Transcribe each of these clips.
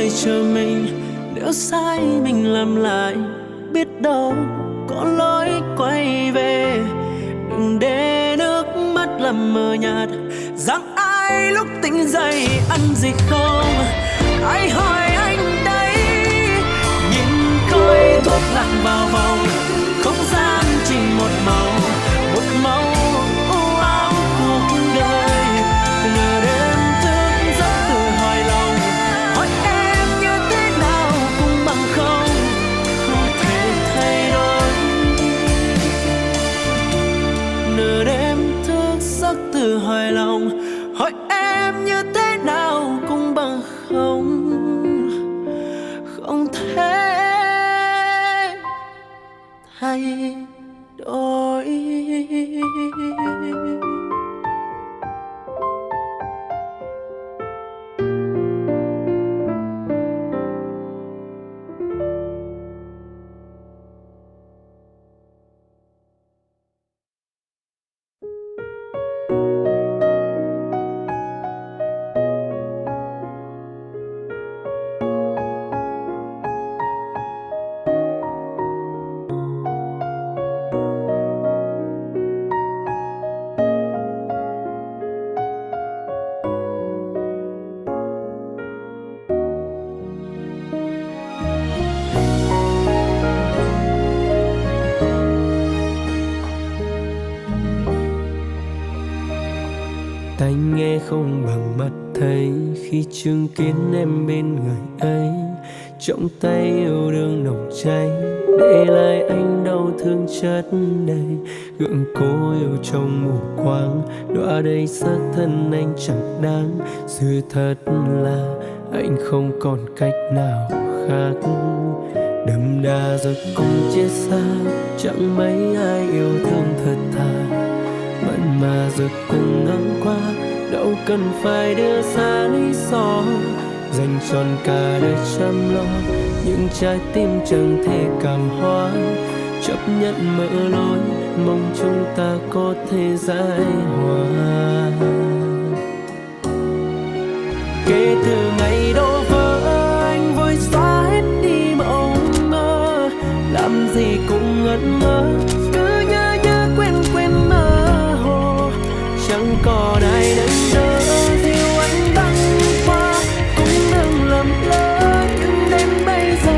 đời chờ mình. Nếu sai mình làm lại, biết đâu có lối quay về. Đừng để nước mắt làm mờ nhạt rằng ai lúc tỉnh dậy ăn gì không. Ai hỏi anh đấy, nhìn khói thuốc lặng vào vòng, không gian chỉ một màu u ám cuộc đời. Nửa đêm thức giấc tự hỏi lòng, hỏi em như thế nào cũng bằng không thể thay đổi. Nửa đêm thức giấc tự hỏi lòng, hỏi em như thế nào cũng bằng không thể thay đổi. Tai nghe không bằng mắt thấy khi chứng kiến em bên người ấy, trong tay yêu đương nồng cháy, để lại anh đau thương chất đầy. Gượng cố yêu trong mù quáng, đọa đầy xác thân anh chẳng đáng. Sự thật là anh không còn cách nào khác. Đậm đà rồi cùng chia xa, chẳng mấy ai yêu thương thật thà. Mặn mà rồi cùng ngang qua, đâu cần phải đưa ra lý do. Dành trọn cả đời chăm lo, những trái tim chẳng thể cảm hóa. Chấp nhận mở lối, mong chúng ta có thể giải hòa. Kể từ ngày đổ vỡ, anh vội xóa hết đi mộng mơ. Làm gì cũng ngẩn ngơ, cứ nhớ nhớ quên quên mơ hồ. Chẳng còn ai nâng đỡ dìu anh băng qua, cũng đừng lầm lỡ. Nhưng đến bây giờ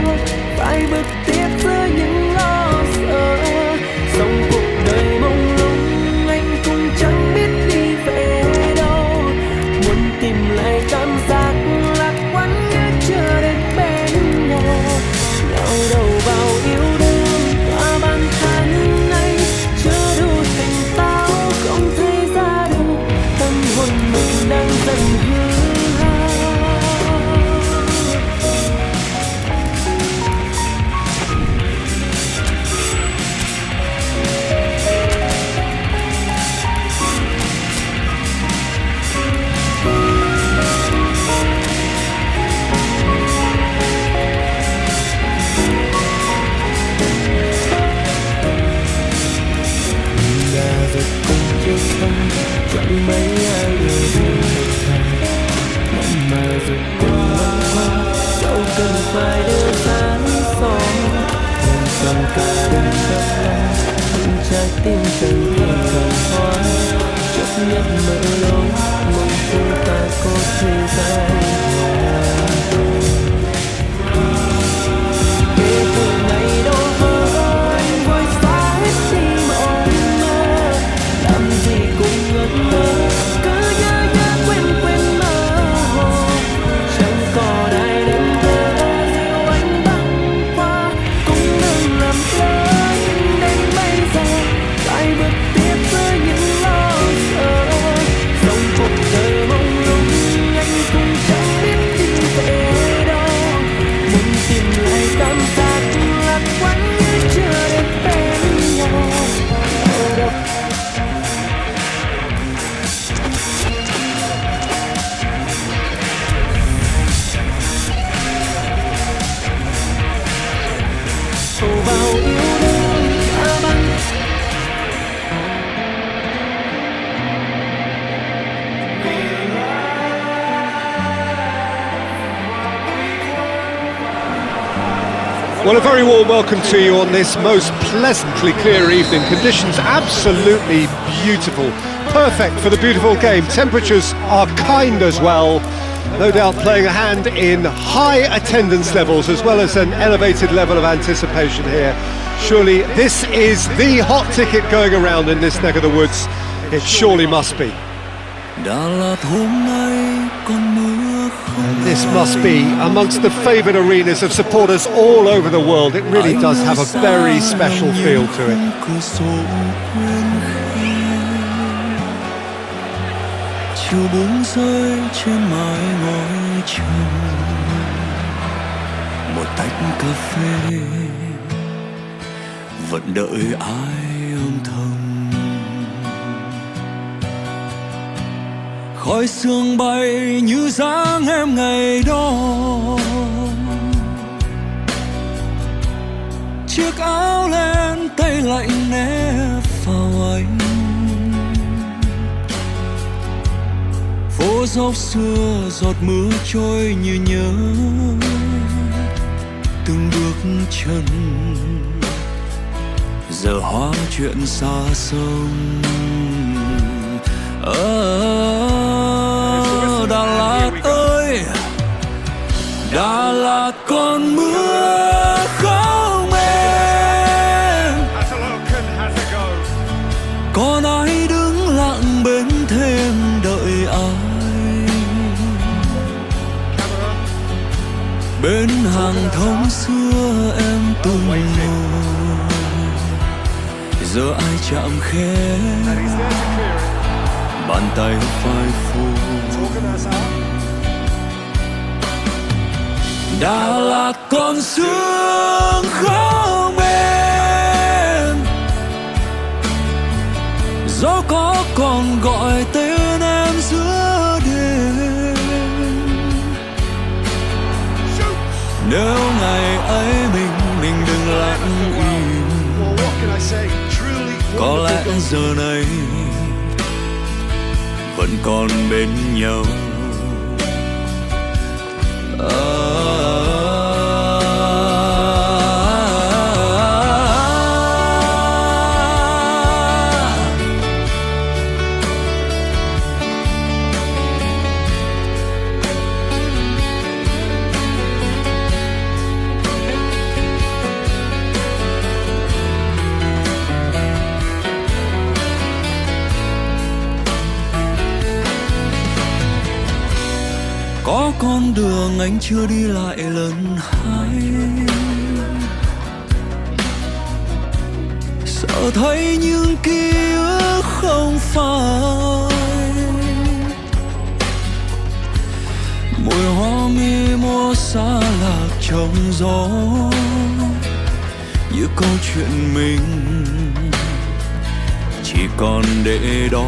phải bước tiếp giữa những lo sợ. Sống cuộc đời mông lung, anh cũng chẳng biết đi về đâu. Muốn tìm lại cảm giác lạc quan như chưa đến bên nhau. Lao đầu vào yêu đương và bản thân anh chưa đủ tỉnh táo, không thấy ra được tâm hồn mình đang dần hư hao. Rồi cùng chia xa, chẳng mấy ai yêu thương thật thà. Mặn mà rồi cùng ngang qua, đâu cần phải đưa ra lý do. Dành trọn cả đời chấp lo, những trái tim chẳng thể cảm hóa. Chấp nhận mở lối, mong chúng ta có thể giải hòa. Kể từ ngày đổ vỡ, anh vội xóa hết đi mộng mơ. Làm gì cũng ngẩn ngơ, cứ nhớ nhớ quên quên mơ hồ. Chẳng còn ai đến đỡ dìu anh băng qua, cũng đừng làm lỡ. Nhưng đến bây giờ phải bước tiếp với những lo sợ. Sống cuộc đời mông lung, anh cũng chẳng Well, a very warm welcome to you on this most pleasantly clear evening. Conditions absolutely beautiful, perfect for the beautiful game. Temperatures are kind as well, no doubt playing a hand in high attendance levels as well as an elevated level of anticipation here. Surely this is the hot ticket going around in this neck of the woods. It surely must be. And this must be amongst the favoured arenas of supporters all over the world. It really does have a very special feel to it. Một tách cà phê vẫn đợi ai âm thầm. Khói sương bay như dáng em ngày đó. Chiếc áo len tay lạnh nép vào anh. Phố dốc xưa giọt mưa trôi như nhớ từng bước chân. Giờ hóa chuyện xa sông. Đà Lạt ơi, Đà Lạt còn mưa không em? Còn ai đứng lặng bên thêm đợi ai? Bên hàng thông xưa em từng ngồi, giờ ai chạm khẽ bàn tay phai phù. Đà Lạt còn sương không em? Gió có còn gọi tên em giữa đêm. Nếu ngày ấy mình đừng lặng im, có lẽ giờ này vẫn còn bên nhau. Có con đường anh chưa đi lại lần hai, sợ thấy những ký ức không phai. Mùi hoa mi mùa xa lạc trong gió, như câu chuyện mình chỉ còn để đó.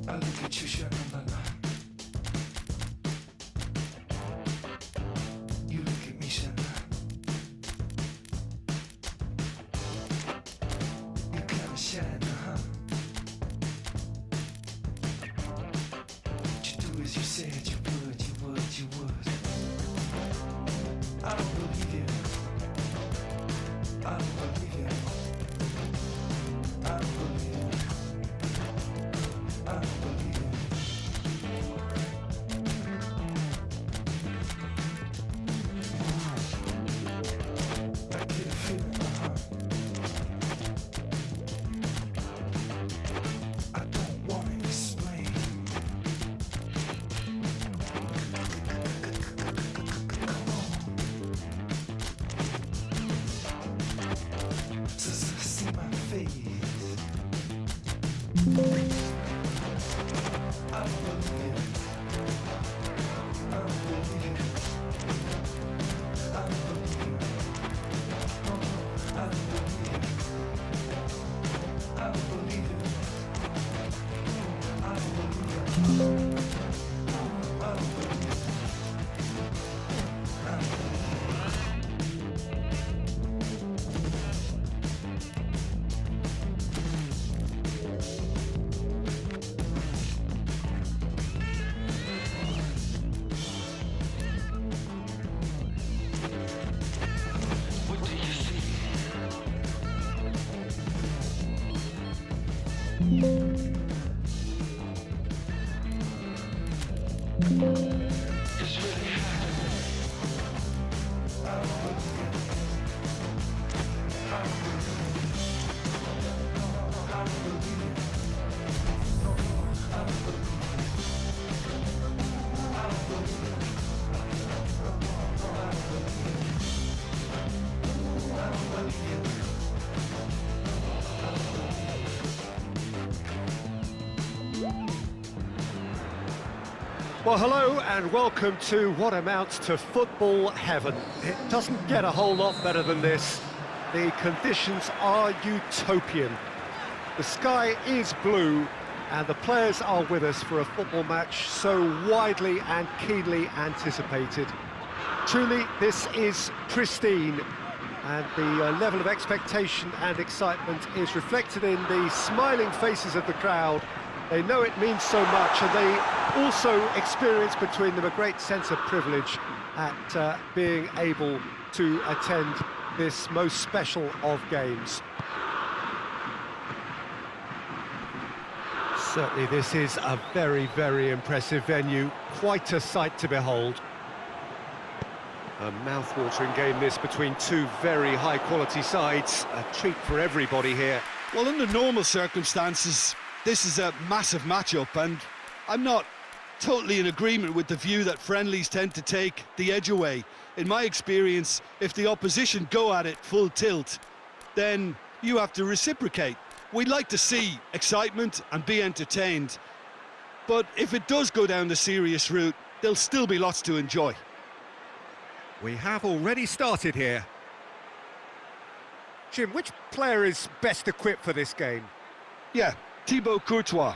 I look at you, sha-la-la-la. You look at me, sha-la. You kinda shine, huh? You do as you said you would, you would, you would. I don't believe you. I don't believe you. I don't believe you. I don't believe you. I get a feeling, I don't wanna explain. Come on. Just see my face. I don't believe it. I don't believe it. I don't believe it. I don't believe it. I don't believe it. I don't believe it. I don't believe it. What do you see? It's really happening. I don't believe it. I don't believe it. I don't believe it. I don't believe it. I don't believe it. I don't believe it. Well, hello and welcome to what amounts to football heaven. It doesn't get a whole lot better than this. The conditions are utopian. The sky is blue and the players are with us for a football match so widely and keenly anticipated. Truly, this is pristine, and the level of expectation and excitement is reflected in the smiling faces of the crowd. They know it means so much, and they also experience between them a great sense of privilege at being able to attend this most special of games. Certainly this is a very, very impressive venue, quite a sight to behold. A mouth-watering game this between two very high-quality sides, a treat for everybody here. Well, under normal circumstances, this is a massive matchup, and I'm not totally in agreement with the view that friendlies tend to take the edge away. In my experience, if the opposition go at it full tilt, then you have to reciprocate. We'd like to see excitement and be entertained, but if it does go down the serious route, there'll still be lots to enjoy. We have already started here. Jim, which player is best equipped for this game? Yeah, Thibaut Courtois.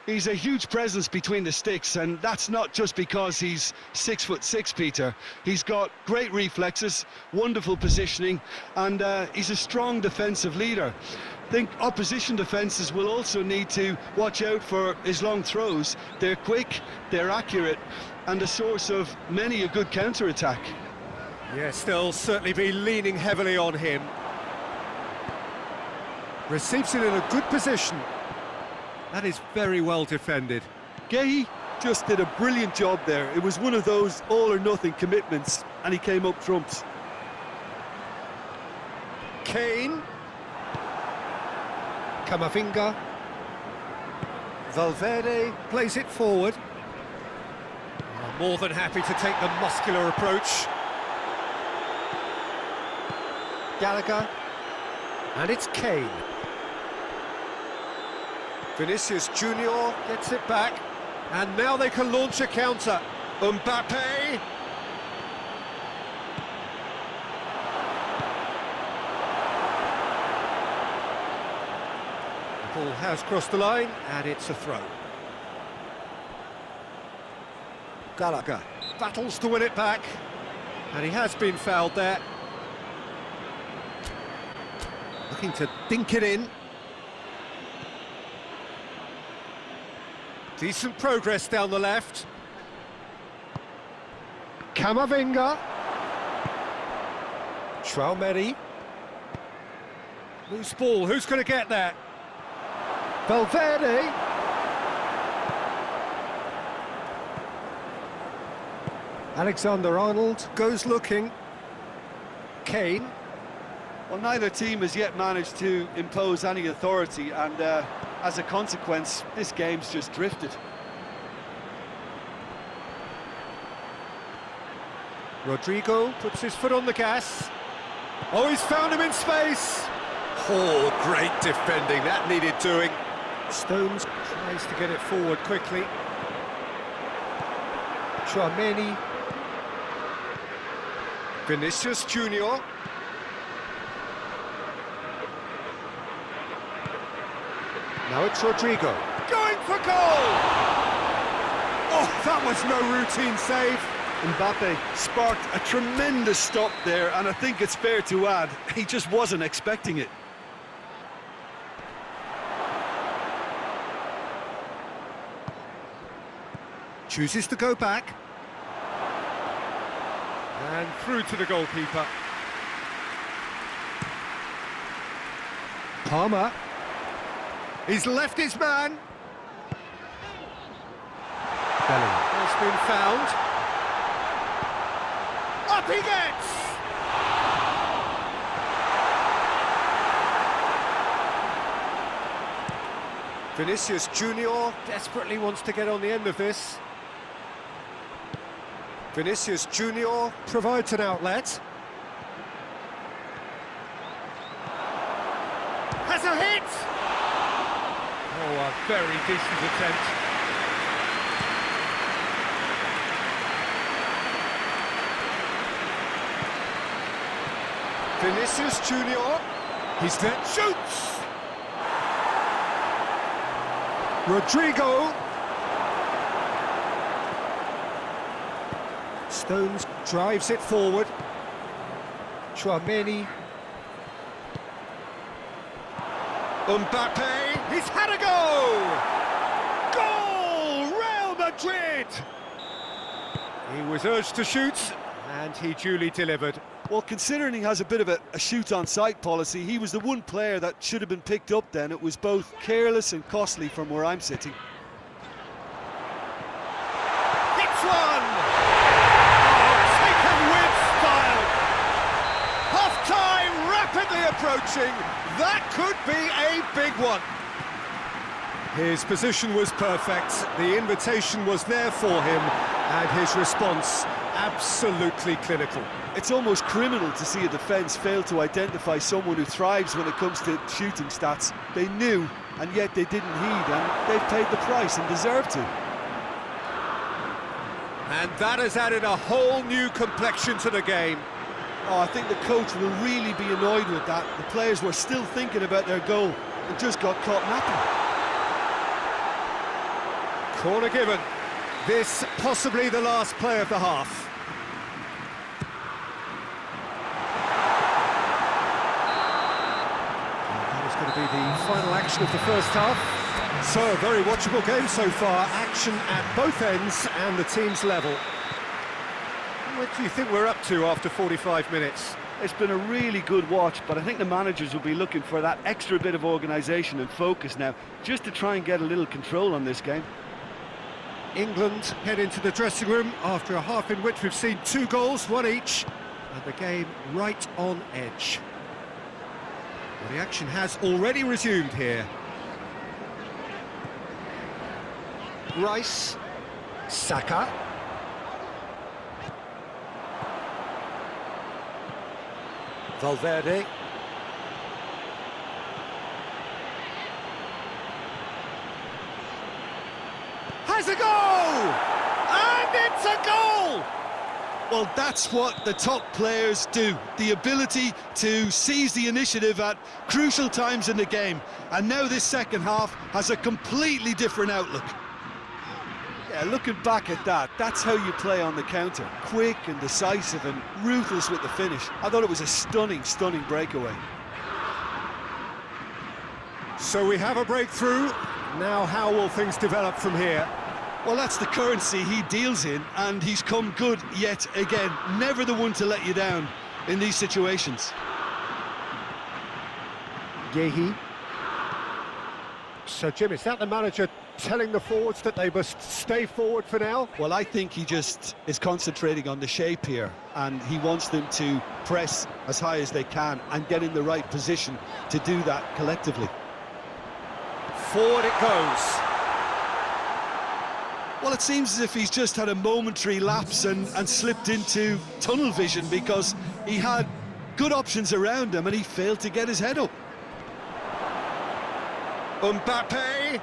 He's a huge presence between the sticks, and that's not just because he's 6'6", Peter. He's got great reflexes, wonderful positioning, and he's a strong defensive leader. I think opposition defences will also need to watch out for his long throws. They're quick, they're accurate, and a source of many a good counter-attack. Yes, they'll certainly be leaning heavily on him. Receives it in a good position. That is very well defended. Gay just did a brilliant job there. It was one of those all-or-nothing commitments, and he came up trumps. Kane. Camavinga. Valverde plays it forward. More than happy to take the muscular approach. Gallagher. And it's Kane. Vinicius Junior gets it back. And now they can launch a counter. Mbappe. The ball has crossed the line, and it's a throw. Gallagher battles to win it back, and he has been fouled there. Looking to dink it in. Decent progress down the left. Camavinga. Traumeri. Loose ball, who's going to get that? Valverde. Alexander-Arnold goes looking. Kane. Well, neither team has yet managed to impose any authority, and as a consequence, this game's just drifted. Rodrigo puts his foot on the gas. Oh, he's found him in space. Oh, great defending, that needed doing. Stones tries to get it forward quickly. Traumeri. Vinicius Junior. Now it's Rodrigo. Going for goal! Oh, that was no routine save. Mbappe sparked a tremendous stop there, and I think it's fair to add, he just wasn't expecting it. Chooses to go back. And through to the goalkeeper. Palmer. He's left his man. Bellingham has been found. Up he gets! Vinicius Junior desperately wants to get on the end of this. Vinicius Junior provides an outlet. Has a hit! Oh, a very decent attempt. Vinicius Junior, he's there, shoots! Rodrigo. Stones drives it forward. Traumeri. Mbappe, he's had a go! Goal! Real Madrid! He was urged to shoot, and he duly delivered. Well, considering he has a bit of a shoot-on-sight policy, he was the one player that should have been picked up then. It was both careless and costly from where I'm sitting. Hits one! Oh, taken with style! Half-time rapidly approaching. That could be a big one. His position was perfect. The invitation was there for him, and his response absolutely clinical. It's almost criminal to see a defence fail to identify someone who thrives when it comes to shooting stats. They knew, and yet they didn't heed, and they've paid the price and deserve to. And that has added a whole new complexion to the game. Oh, I think the coach will really be annoyed with that. The players were still thinking about their goal and just got caught napping. Corner given. This possibly the last play of the half. That is going to be the final action of the first half. So, a very watchable game so far. Action at both ends and the team's level. What do you think we're up to after 45 minutes? It's been a really good watch, but I think the managers will be looking for that extra bit of organisation and focus now, just to try and get a little control on this game. England head into the dressing room after a half in which we've seen 2 goals, 1 each, and the game right on edge. Well, the action has already resumed here. Rice, Saka. Valverde. Has a goal! And it's a goal! Well, that's what the top players do. The ability to seize the initiative at crucial times in the game. And now this second half has a completely different outlook. Yeah, looking back at that, that's how you play on the counter. Quick and decisive and ruthless with the finish. I thought it was a stunning, stunning breakaway. So we have a breakthrough. Now how will things develop from here? Well, that's the currency he deals in, and he's come good yet again. Never the one to let you down in these situations. Yehi. So, Jim, is that the manager telling the forwards that they must stay forward for now? Well, I think he just is concentrating on the shape here, and he wants them to press as high as they can and get in the right position to do that collectively. Forward it goes. Well, it seems as if he's just had a momentary lapse and slipped into tunnel vision, because he had good options around him and he failed to get his head up. Mbappe.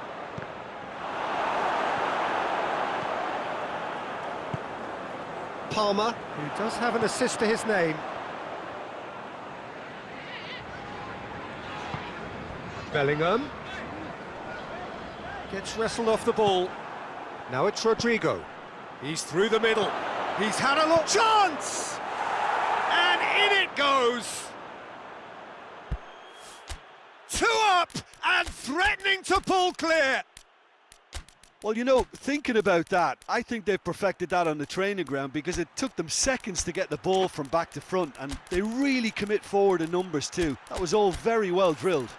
Palmer, who does have an assist to his name. Bellingham. Gets wrestled off the ball. Now it's Rodrigo. He's through the middle. He's had a look. Chance! And in it goes! 2 up and threatening to pull clear. Well, you know, thinking about that, I think they've perfected that on the training ground, because it took them seconds to get the ball from back to front, and they really commit forward in numbers too. That was all very well drilled.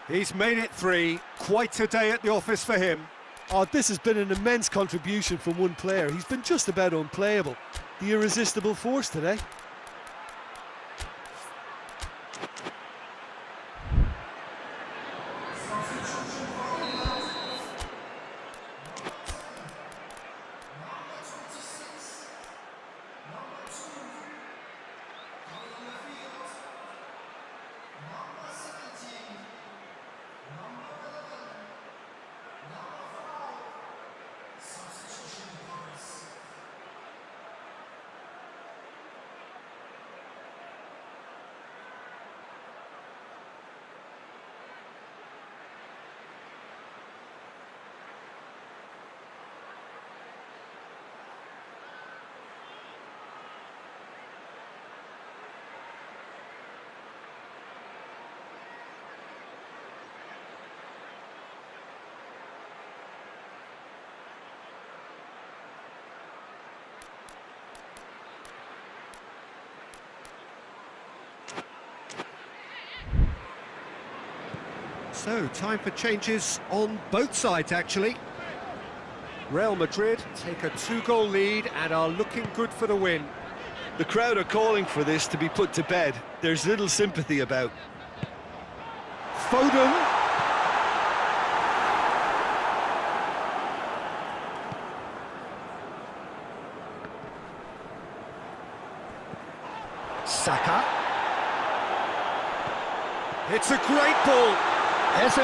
He's made it 3. Quite a day at the office for him. Oh, this has been an immense contribution from one player. He's been just about unplayable. The irresistible force today. So, time for changes on both sides, actually. Real Madrid take a 2-goal lead and are looking good for the win. The crowd are calling for this to be put to bed. There's little sympathy about. Foden. Saka. It's a great ball. Eze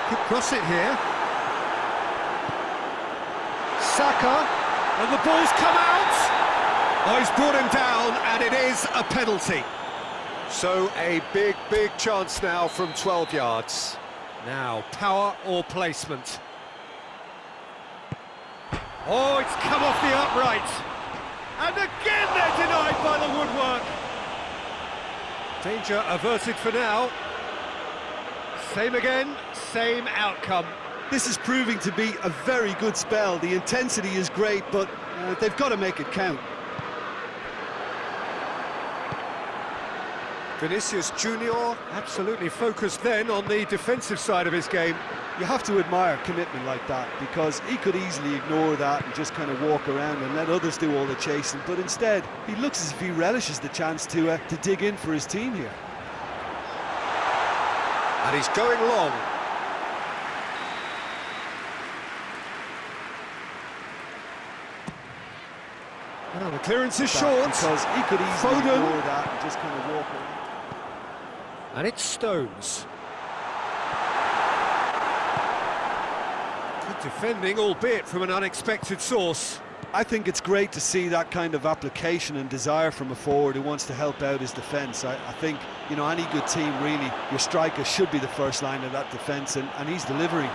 could cross it here. Saka, and the ball's come out. Oh, he's brought him down, and it is a penalty. So a big, big chance now from 12 yards. Now, power or placement? Oh, it's come off the upright. And again they're denied by the woodwork. Danger averted for now. Same again, same outcome. This is proving to be a very good spell. The intensity is great, but they've got to make it count. Vinicius Junior absolutely focused then on the defensive side of his game. You have to admire commitment like that, because he could easily ignore that and just kind of walk around and let others do all the chasing, but instead he looks as if he relishes the chance to dig in for his team here. And he's going long. Well, the clearance is short. Because he could easily ignore that and just kind of walk around. And it's Stones. Good defending, albeit from an unexpected source. I think it's great to see that kind of application and desire from a forward who wants to help out his defence. I think, you know, any good team, really, your striker should be the first line of that defence, and he's delivering.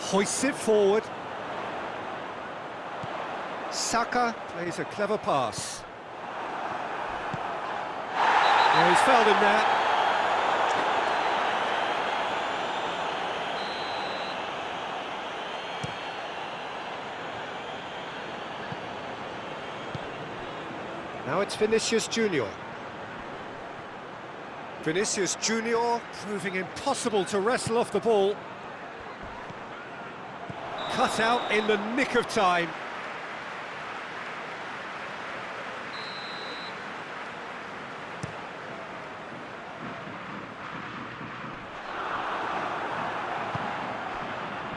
hoists it forward. Saka plays a clever pass. Yeah, he's fouled him there. Now it's Vinicius Junior. Vinicius Junior proving impossible to wrestle off the ball. Cut out in the nick of time.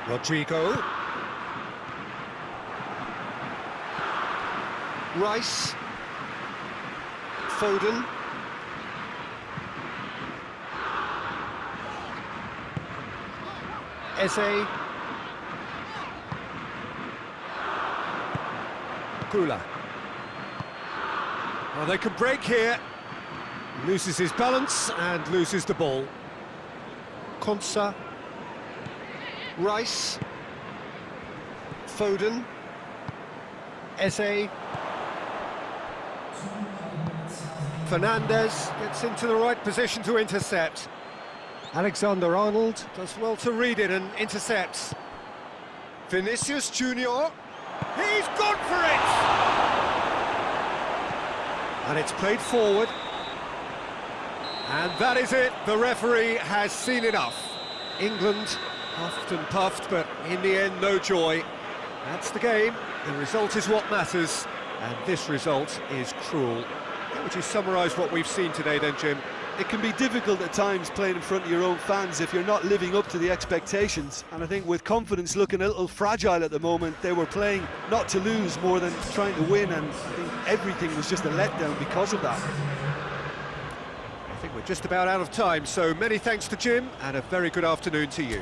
Rodrigo. Rice. Foden. Eze. Kula. Well, they can break here. Loses his balance and loses the ball. Konsa. Rice. Foden. Eze. Fernandez gets into the right position to intercept. Alexander-Arnold does well to read it and intercepts. Vinicius Junior. He's gone for it! And it's played forward. And that is it. The referee has seen enough. England puffed and puffed, but in the end, no joy. That's the game. The result is what matters. And this result is cruel. How would you summarise what we've seen today then, Jim? It can be difficult at times playing in front of your own fans if you're not living up to the expectations. And I think with confidence looking a little fragile at the moment, they were playing not to lose more than trying to win, and I think everything was just a letdown because of that. I think we're just about out of time, so many thanks to Jim, and a very good afternoon to you.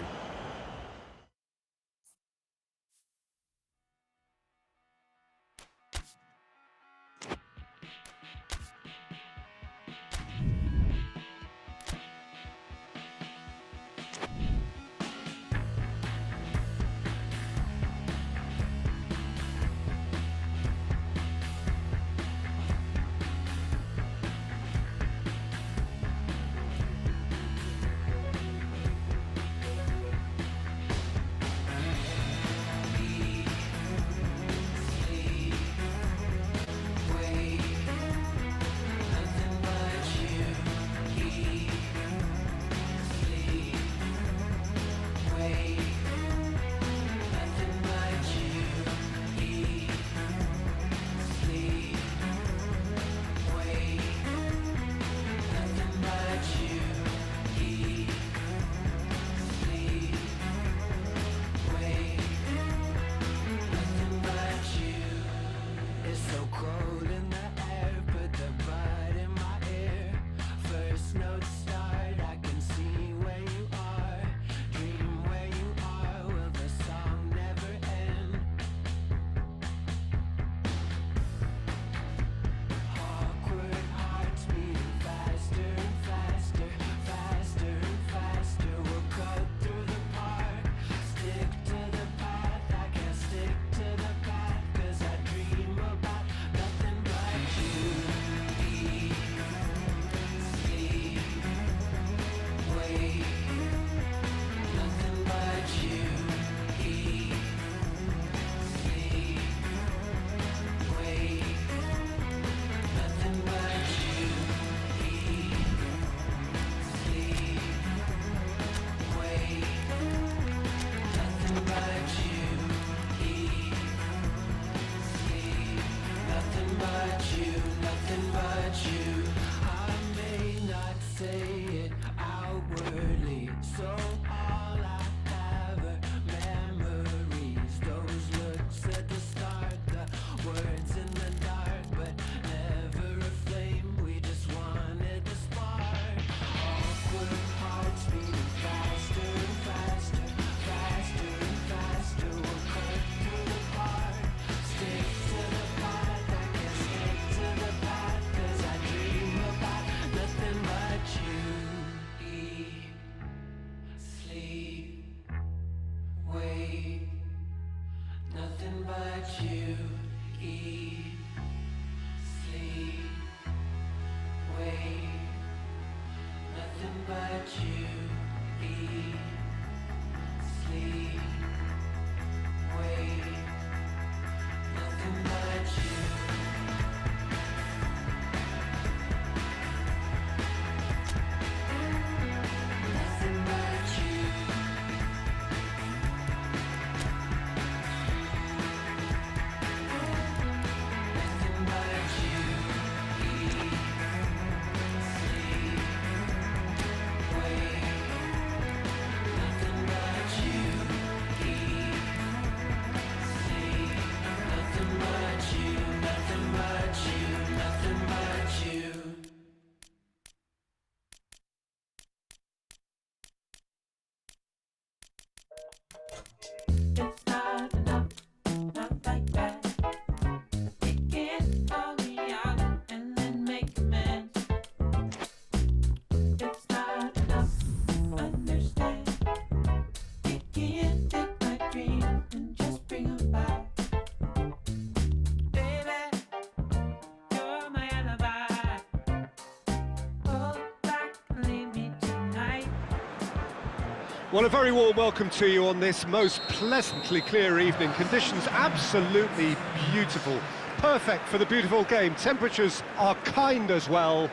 Well, a very warm welcome to you on this most pleasantly clear evening. Conditions absolutely beautiful. Perfect for the beautiful game. Temperatures are kind as well.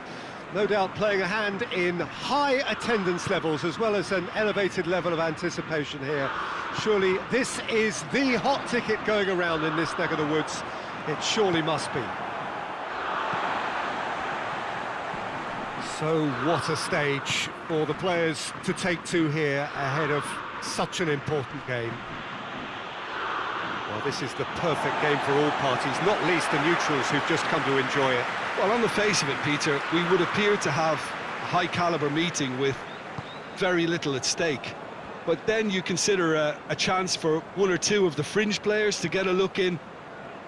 No doubt playing a hand in high attendance levels as well as an elevated level of anticipation here. Surely this is the hot ticket going around in this neck of the woods. It surely must be. So what a stage for the players to take to here ahead of such an important game. Well, this is the perfect game for all parties, not least the neutrals who've just come to enjoy it. Well, on the face of it, Peter, we would appear to have a high-caliber meeting with very little at stake. But then you consider a chance for one or two of the fringe players to get a look in,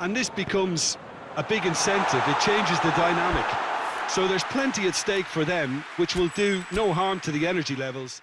and this becomes a big incentive. It changes the dynamic. So there's plenty at stake for them, which will do no harm to the energy levels.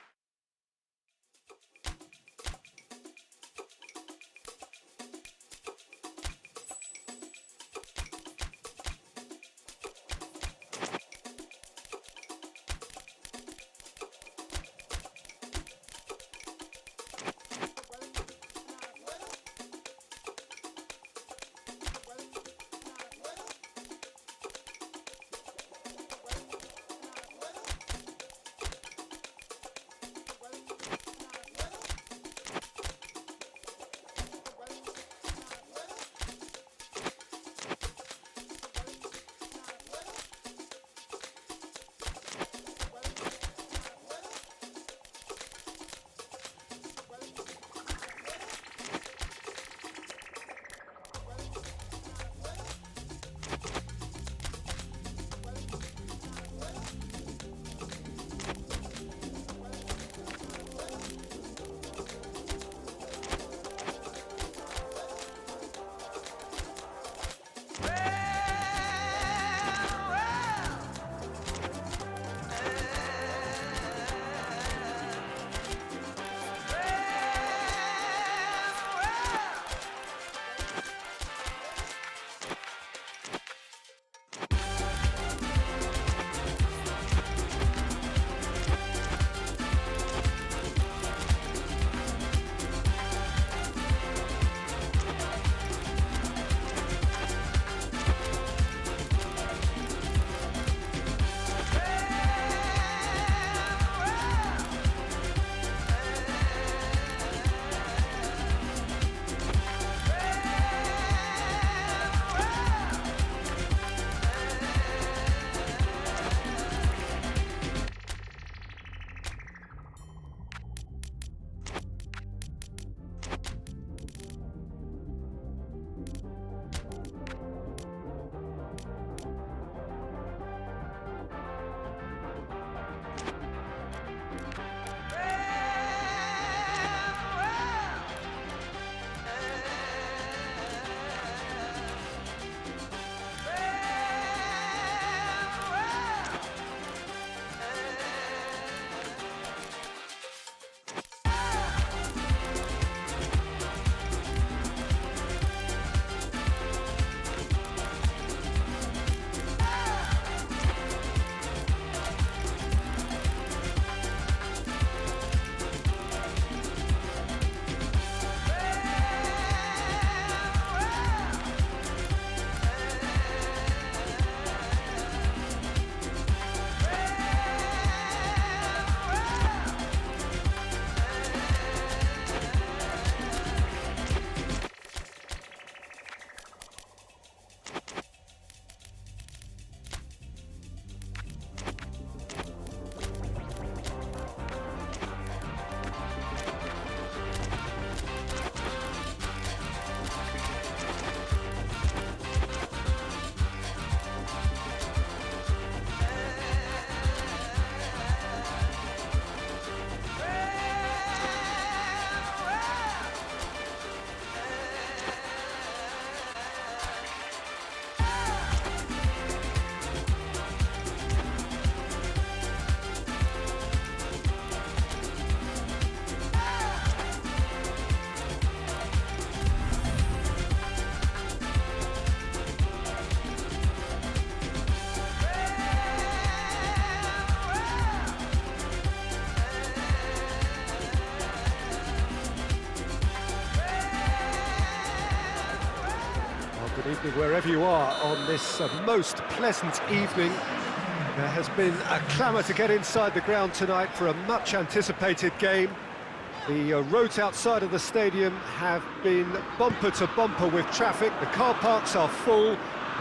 evening wherever you are on this most pleasant evening. There has been a clamour to get inside the ground tonight for a much anticipated game. The roads outside of the stadium have been bumper to bumper with traffic. The car parks are full.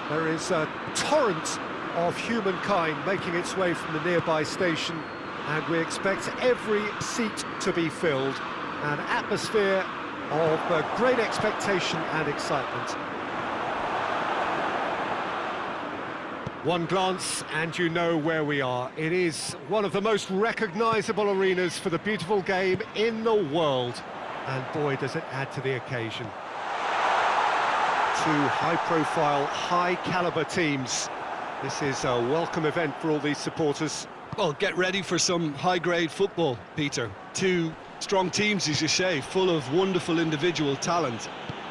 There is a torrent of humankind making its way from the nearby station, and we expect every seat to be filled. An atmosphere of great expectation and excitement. One glance and you know where we are. It is one of the most recognisable arenas for the beautiful game in the world. And boy, does it add to the occasion. Two high-profile, high-caliber teams. This is a welcome event for all these supporters. Well, get ready for some high-grade football, Peter. Two strong teams, as you say, full of wonderful individual talent.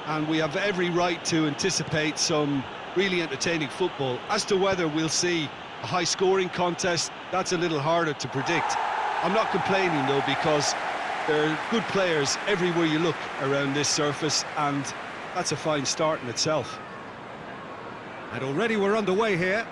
And we have every right to anticipate some really entertaining football. As to whether we'll see a high-scoring contest, that's a little harder to predict. I'm not complaining, though, because there are good players everywhere you look around this surface, and that's a fine start in itself. And already we're underway here.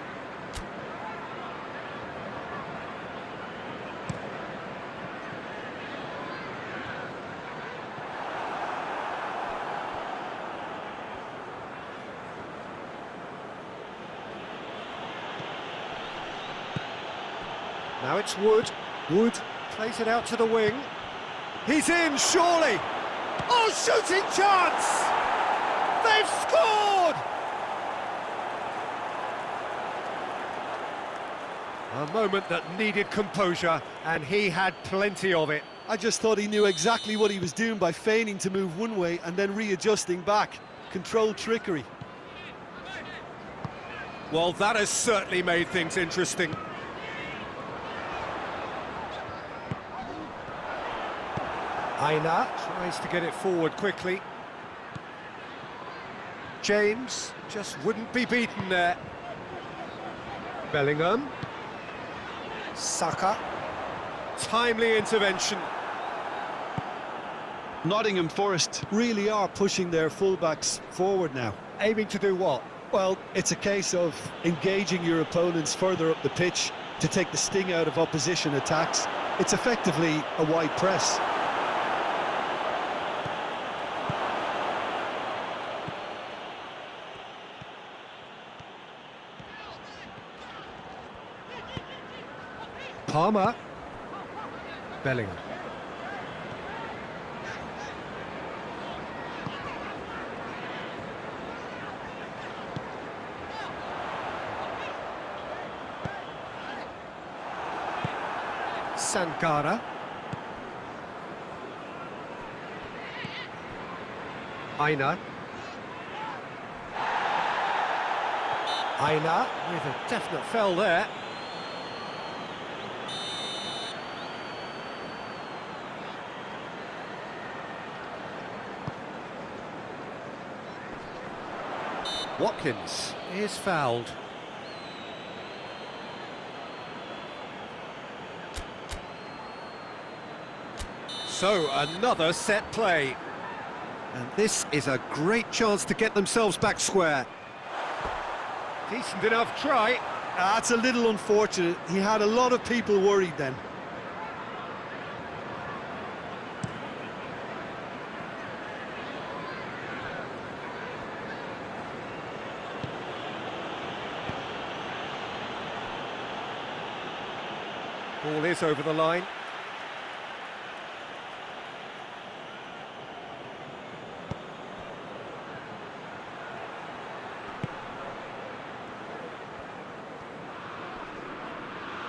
Now it's Wood. Wood plays it out to the wing. He's in, surely! Oh, shooting chance! They've scored! A moment that needed composure, and he had plenty of it. I just thought he knew exactly what he was doing by feigning to move one way and then readjusting back. Controlled trickery. Well, that has certainly made things interesting. Aina tries to get it forward quickly. James just wouldn't be beaten there. Bellingham. Saka. Timely intervention. Nottingham Forest really are pushing their fullbacks forward now. Aiming to do what? Well, it's a case of engaging your opponents further up the pitch to take the sting out of opposition attacks. It's effectively a wide press. Palmer. Bellingham. Sankara. Aina. Aina with a definite foul there. Watkins is fouled. So, another set play. And this is a great chance to get themselves back square. Decent enough try. That's a little unfortunate. He had a lot of people worried then. Ball is over the line.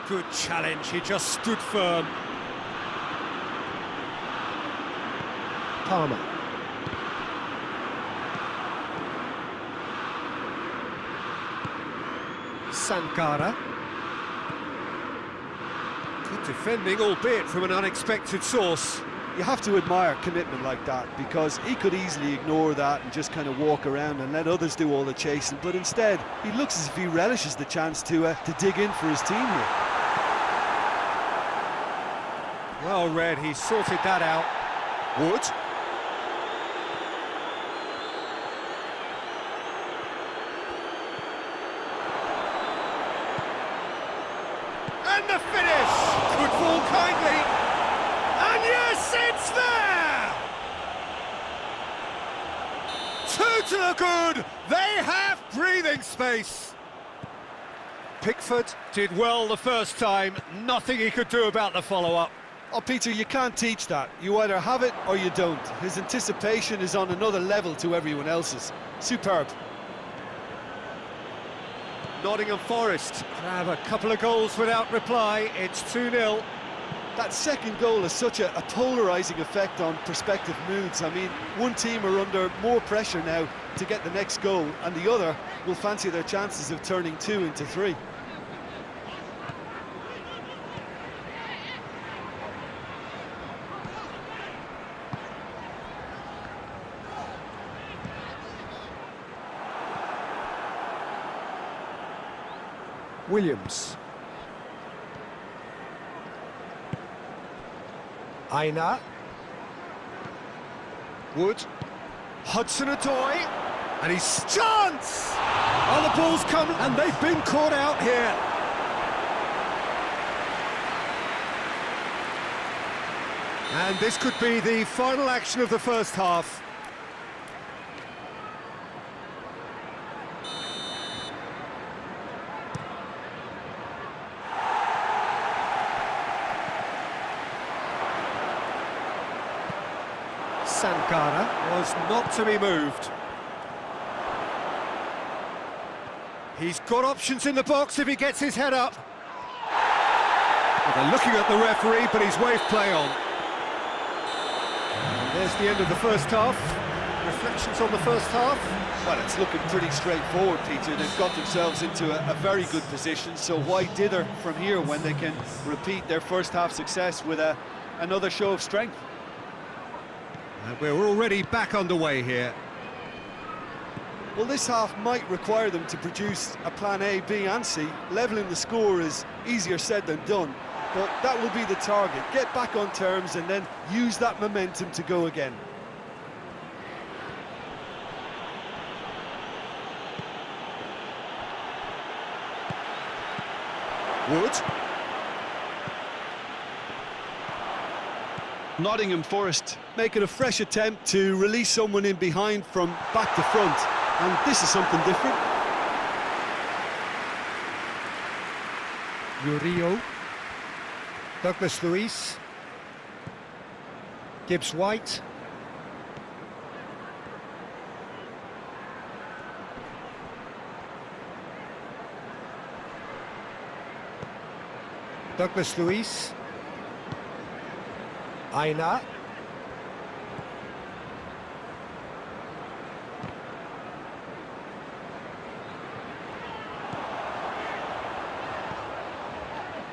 Good challenge, he just stood firm. Palmer. Sankara. Good defending, albeit from an unexpected source. You have to admire commitment like that, because he could easily ignore that and just kind of walk around and let others do all the chasing, but instead he looks as if he relishes the chance to dig in for his team here. Well read, he sorted that out. Wood. And the finish! Could fall kindly. And yes, it's there! Two to the good! They have breathing space! Pickford did well the first time, nothing he could do about the follow-up. Oh, Peter, you can't teach that. You either have it or you don't. His anticipation is on another level to everyone else's. Superb. Nottingham Forest grab a couple of goals without reply, it's 2-0. That second goal has such a polarising effect on prospective moods. I mean, one team are under more pressure now to get the next goal, and the other will fancy their chances of turning 2 into 3. Williams. Aina. Wood. Hudson-Odoi. And he's chance! Oh, the ball's come and they've been caught out here. And this could be the final action of the first half. Sankara was not to be moved. He's got options in the box if he gets his head up. Well, they're looking at the referee, but he's waved play on. And there's the end of the first half. Reflections on the first half? Well, it's looking pretty straightforward, Peter. They've got themselves into a very good position, so why dither from here when they can repeat their first half success with another show of strength? And we're already back underway here. Well, this half might require them to produce a plan A, B and C. Levelling the score is easier said than done, but that will be the target. Get back on terms and then use that momentum to go again. Wood. Nottingham Forest making a fresh attempt to release someone in behind from back to front, and this is something different. Murillo. Douglas Luiz. Gibbs White. Douglas Luiz. Aina.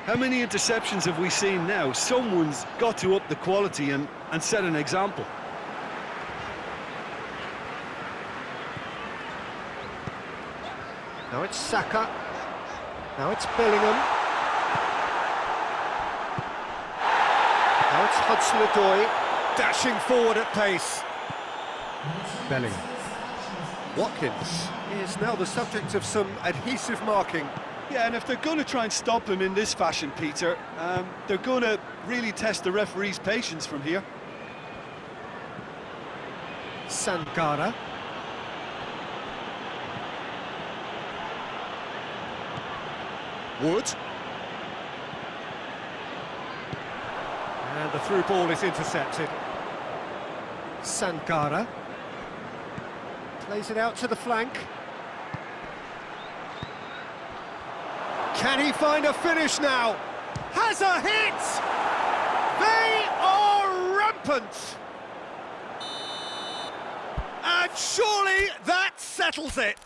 How many interceptions have we seen now? Someone's got to up the quality and set an example. Now it's Saka. Now it's Bellingham. Now it's Hudson-Odoi, dashing forward at pace. Bellingham. Watkins is now the subject of some adhesive marking. Yeah, and if they're going to try and stop him in this fashion, Peter, they're going to really test the referee's patience from here. Sankara. Wood. And the through ball is intercepted. Sankara. Plays it out to the flank. Can he find a finish now? Has a hit! They are rampant! And surely that settles it!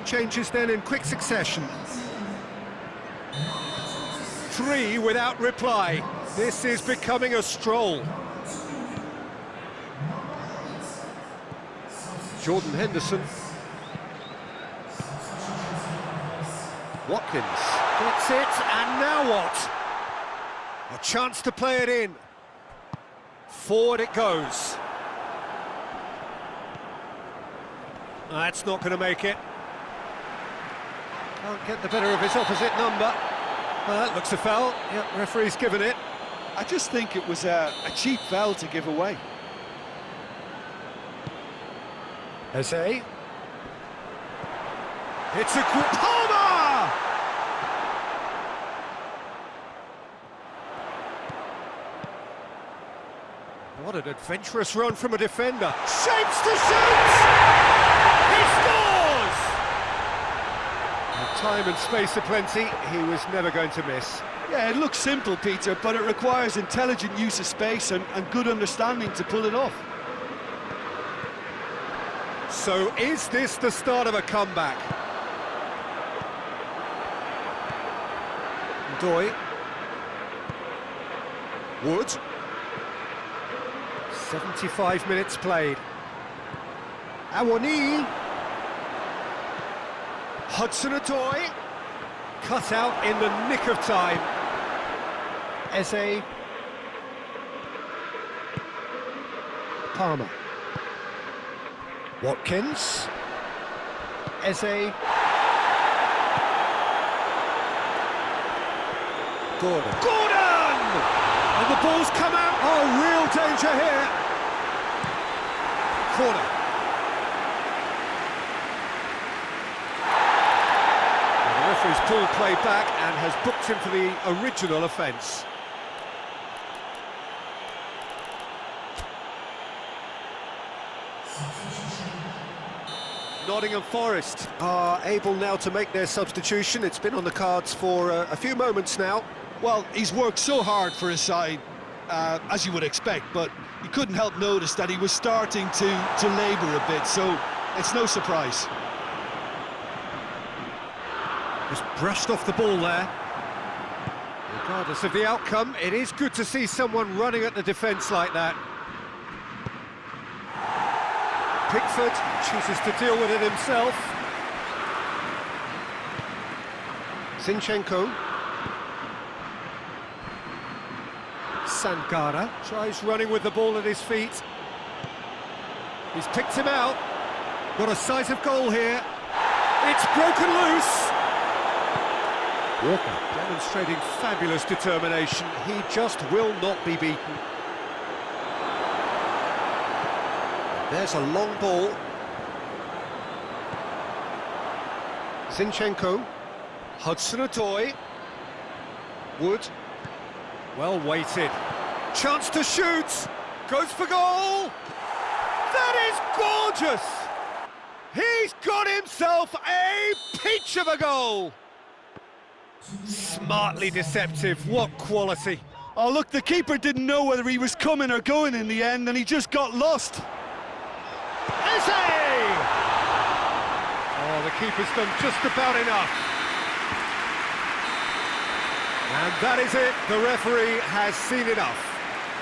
changes then in quick succession. 3 without reply. This is becoming a stroll. Jordan Henderson. Watkins gets it, and now what? A chance to play it in. Forward it goes. That's not going to make it. Can't get the better of his opposite number. That looks a foul. Yep, referee's given it. I just think it was a cheap foul to give away. Eze. It's a quick... Palmer! What an adventurous run from a defender. Shapes to shoot! He scores! With time and space aplenty, he was never going to miss. Yeah, it looks simple, Peter, but it requires intelligent use of space and good understanding to pull it off. So is this the start of a comeback? Doy. Wood. 75 minutes played. Awani. Hudson-Odoi. Cut out in the nick of time. Eze. Palmer. Watkins. Eze. Gordon! And the ball's come out. Oh, real danger here. Corner. And the referee's pulled play back and has booked him for the original offence. Nottingham Forest are able now to make their substitution. It's been on the cards for a few moments now. Well, he's worked so hard for his side, as you would expect, but you couldn't help notice that he was starting to labour a bit, so it's no surprise. Just brushed off the ball there. Regardless of the outcome, it is good to see someone running at the defence like that. Pickford chooses to deal with it himself. Zinchenko. Sankara tries running with the ball at his feet. He's picked him out. Got a sight of goal here. It's broken loose. Walker demonstrating fabulous determination. He just will not be beaten. There's a long ball. Zinchenko. Hudson-Odoi. Wood. Well weighted. Chance to shoot. Goes for goal. That is gorgeous. He's got himself a peach of a goal. Smartly deceptive. What quality. Oh, look, the keeper didn't know whether he was coming or going in the end, and he just got lost. Eze! Oh, the keeper's done just about enough. And that is it, the referee has seen enough.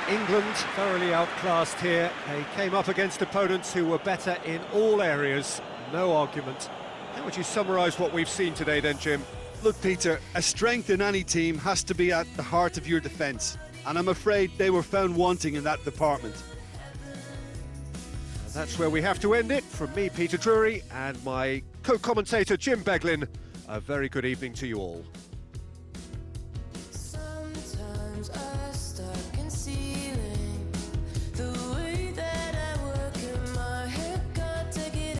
England thoroughly outclassed here. They came up against opponents who were better in all areas, no argument. How would you summarise what we've seen today then, Jim? Look, Peter, a strength in any team has to be at the heart of your defence, and I'm afraid they were found wanting in that department. And that's where we have to end it. From me, Peter Drury, and my co-commentator, Jim Beglin, a very good evening to you all. Sometimes